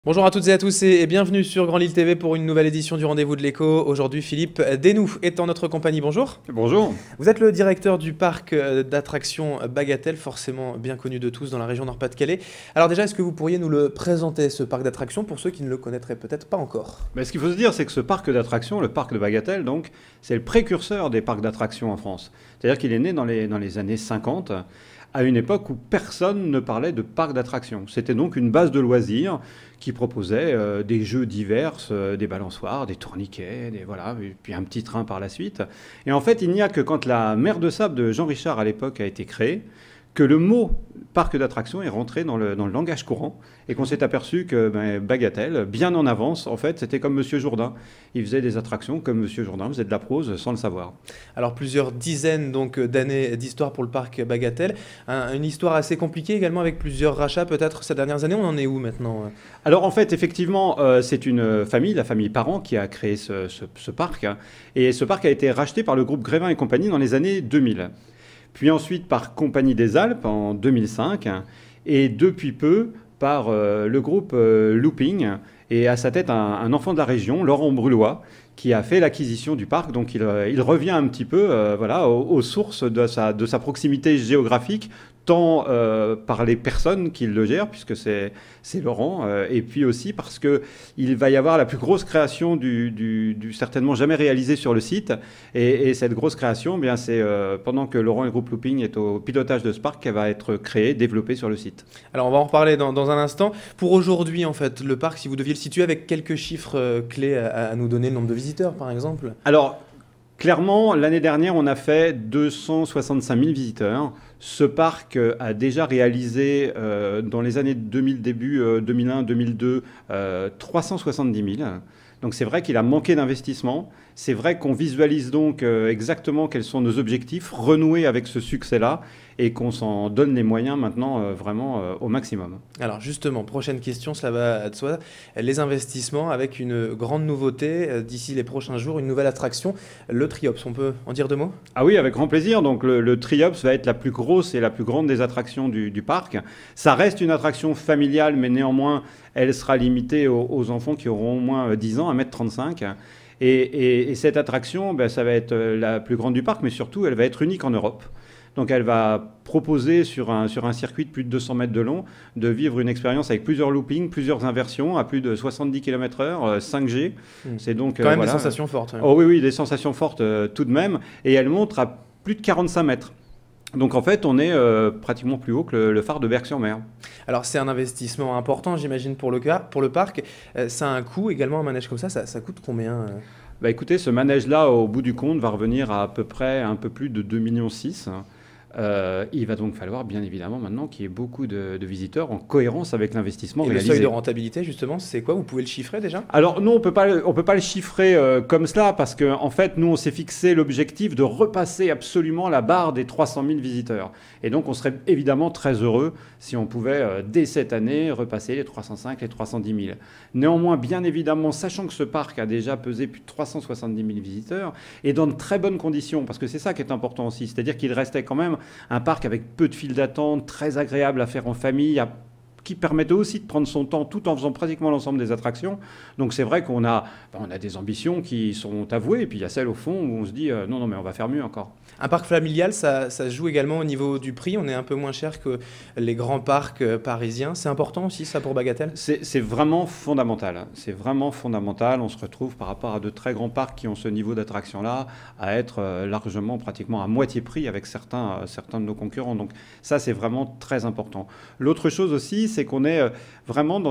Bonjour à toutes et à tous et bienvenue sur Grand Lille TV pour une nouvelle édition du Rendez-vous de l'Écho. Aujourd'hui, Philippe Desnoux est en notre compagnie. Bonjour. Bonjour. Vous êtes le directeur du parc d'attractions Bagatelle, forcément bien connu de tous dans la région Nord-Pas-de-Calais. Alors déjà, est-ce que vous pourriez nous le présenter, ce parc d'attractions, pour ceux qui ne le connaîtraient peut-être pas encore? Ce qu'il faut se dire, c'est que ce parc d'attractions, le parc de Bagatelle, donc, c'est le précurseur des parcs d'attractions en France. C'est-à-dire qu'il est né dans les années 50, à une époque où personne ne parlait de parc d'attractions. C'était donc une base de loisirs qui proposait des jeux divers, des balançoires, des tourniquets, voilà, et puis un petit train par la suite. Et en fait, il n'y a que quand la mer de sable de Jean Richard à l'époque a été créée, que le mot parc d'attractions est rentré dans le langage courant et qu'on s'est aperçu que Bagatelle, bien en avance, en fait, c'était comme Monsieur Jourdain. Il faisait des attractions comme Monsieur Jourdain, faisait de la prose sans le savoir. Alors plusieurs dizaines d'années d'histoire pour le parc Bagatelle. Une histoire assez compliquée également avec plusieurs rachats peut-être ces dernières années. On en est où maintenant? Alors en fait, effectivement, c'est une famille, la famille Parent, qui a créé ce parc. Hein, et ce parc a été racheté par le groupe Grévin et compagnie dans les années 2000. Puis ensuite par Compagnie des Alpes en 2005, et depuis peu par le groupe Looping, et à sa tête un enfant de la région, Laurent Brulois, qui a fait l'acquisition du parc. Donc il revient un petit peu voilà, aux sources de sa proximité géographique, tant par les personnes qui le gèrent, puisque c'est Laurent, et puis aussi parce qu'il va y avoir la plus grosse création certainement jamais réalisée sur le site. Et cette grosse création, bien, c'est pendant que Laurent et le groupe Looping est au pilotage de ce parc qu'elle va être créée, développée sur le site. Alors on va en reparler dans un instant. Pour aujourd'hui, en fait, le parc, si vous deviez le situer avec quelques chiffres clés à nous donner, le nombre de visiteurs par exemple. Alors, clairement, l'année dernière, on a fait 265 000 visiteurs. Ce parc a déjà réalisé, dans les années 2000, début 2001, 2002, 370 000. Donc c'est vrai qu'il a manqué d'investissement. C'est vrai qu'on visualise donc exactement quels sont nos objectifs, renouer avec ce succès-là, et qu'on s'en donne les moyens maintenant vraiment au maximum. Alors justement, prochaine question, cela va de soi. Les investissements avec une grande nouveauté d'ici les prochains jours, une nouvelle attraction, le Triops. On peut en dire deux mots? Ah oui, avec grand plaisir. Donc le Triops va être la plus grosse et la plus grande des attractions du parc. Ça reste une attraction familiale, mais néanmoins, elle sera limitée aux enfants qui auront au moins 10 ans, 1,35 m. Et cette attraction, ça va être la plus grande du parc, mais surtout, elle va être unique en Europe. Donc elle va proposer sur un circuit de plus de 200 mètres de long de vivre une expérience avec plusieurs loopings, plusieurs inversions à plus de 70 km/h, 5G. C'est donc quand même voilà, des sensations fortes. Hein. Oh oui, des sensations fortes tout de même. Et elle monte à plus de 45 mètres. Donc en fait, on est pratiquement plus haut que le phare de Berck-sur-Mer. Alors c'est un investissement important, j'imagine, pour le parc. Ça a un coût également, un manège comme ça coûte combien Écoutez, ce manège-là, au bout du compte, va revenir à peu près un peu plus de 2,6 millions. Il va donc falloir, bien évidemment, maintenant qu'il y ait beaucoup de visiteurs en cohérence avec l'investissement réalisé. Le seuil de rentabilité, justement, c'est quoi? Vous pouvez le chiffrer déjà? Alors non, on peut pas le chiffrer comme cela, parce qu'en en fait, nous, on s'est fixé l'objectif de repasser absolument la barre des 300 000 visiteurs. Et donc, on serait évidemment très heureux si on pouvait, dès cette année, repasser les 305, les 310 000. Néanmoins, bien évidemment, sachant que ce parc a déjà pesé plus de 370 000 visiteurs, et dans de très bonnes conditions, parce que c'est ça qui est important aussi, c'est-à-dire qu'il restait quand même un parc avec peu de files d'attente, très agréable à faire en famille, qui permettait aussi de prendre son temps tout en faisant pratiquement l'ensemble des attractions. Donc c'est vrai qu'on a des ambitions qui sont avouées, et puis il y a celles au fond où on se dit non, mais on va faire mieux encore. Un parc familial, ça se joue également au niveau du prix. On est un peu moins cher que les grands parcs parisiens. C'est important aussi ça pour Bagatelle? C'est vraiment fondamental. C'est vraiment fondamental. On se retrouve par rapport à de très grands parcs qui ont ce niveau d'attraction-là à être largement, pratiquement à moitié prix avec certains de nos concurrents. Donc ça, c'est vraiment très important. L'autre chose aussi, c'est qu'on est vraiment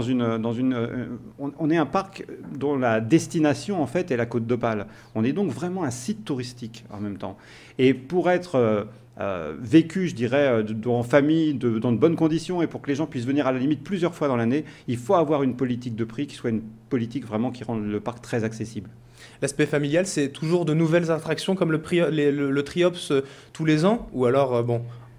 on est un parc dont la destination en fait est la Côte d'Opale. On est donc vraiment un site touristique en même temps. Et pour être vécu, je dirais, en famille, dans de bonnes conditions, et pour que les gens puissent venir à la limite plusieurs fois dans l'année, il faut avoir une politique de prix qui soit une politique vraiment qui rende le parc très accessible. L'aspect familial, c'est toujours de nouvelles attractions comme le Triops tous les ans? Ou alors,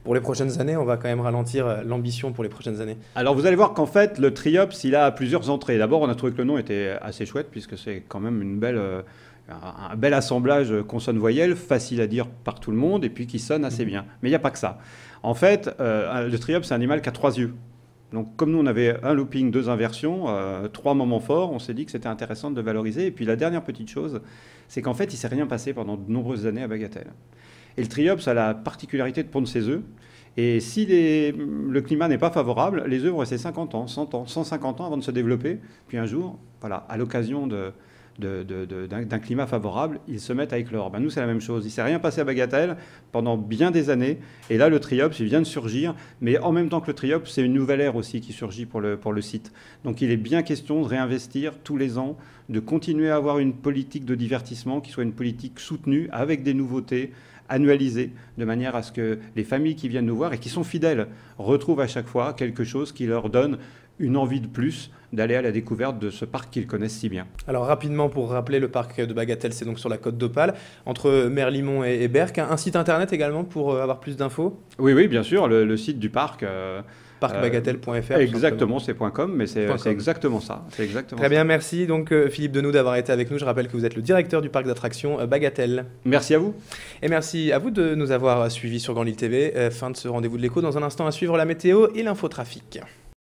pour les prochaines années, on va quand même ralentir l'ambition pour les prochaines années? Alors vous allez voir qu'en fait, le Triops, il a plusieurs entrées. D'abord, on a trouvé que le nom était assez chouette, puisque c'est quand même un bel assemblage consonne-voyelle, facile à dire par tout le monde, et puis qui sonne assez bien. Mais il n'y a pas que ça. En fait, le Triops, c'est un animal qui a 3 yeux. Donc comme nous on avait un looping, 2 inversions, 3 moments forts, on s'est dit que c'était intéressant de le valoriser. Et puis la dernière petite chose, c'est qu'en fait il ne s'est rien passé pendant de nombreuses années à Bagatelle. Et le triops a la particularité de pondre ses œufs. Et si le climat n'est pas favorable, les œufs vont rester 50 ans, 100 ans, 150 ans avant de se développer. Puis un jour, voilà, à l'occasion d'un climat favorable, ils se mettent à éclore. Ben nous, c'est la même chose. Il ne s'est rien passé à Bagatelle pendant bien des années. Et là, le triops, il vient de surgir. Mais en même temps que le triops, c'est une nouvelle ère aussi qui surgit pour le site. Donc il est bien question de réinvestir tous les ans, de continuer à avoir une politique de divertissement qui soit une politique soutenue avec des nouveautés, annualisé, de manière à ce que les familles qui viennent nous voir et qui sont fidèles retrouvent à chaque fois quelque chose qui leur donne une envie de plus d'aller à la découverte de ce parc qu'ils connaissent si bien. Alors rapidement, pour rappeler, le parc de Bagatelle, c'est donc sur la côte d'Opale, entre Merlimont et Berck. Un site internet également pour avoir plus d'infos? Oui, bien sûr, le site du parc... parcbagatelle.fr. Exactement, c'est .com, mais c'est exactement ça. Très bien, merci donc Philippe Denoud d'avoir été avec nous. Je rappelle que vous êtes le directeur du parc d'attractions Bagatelle. Merci à vous. Et merci à vous de nous avoir suivis sur Grand Lille TV. Fin de ce rendez-vous de l'écho. Dans un instant, à suivre la météo et l'infotrafic.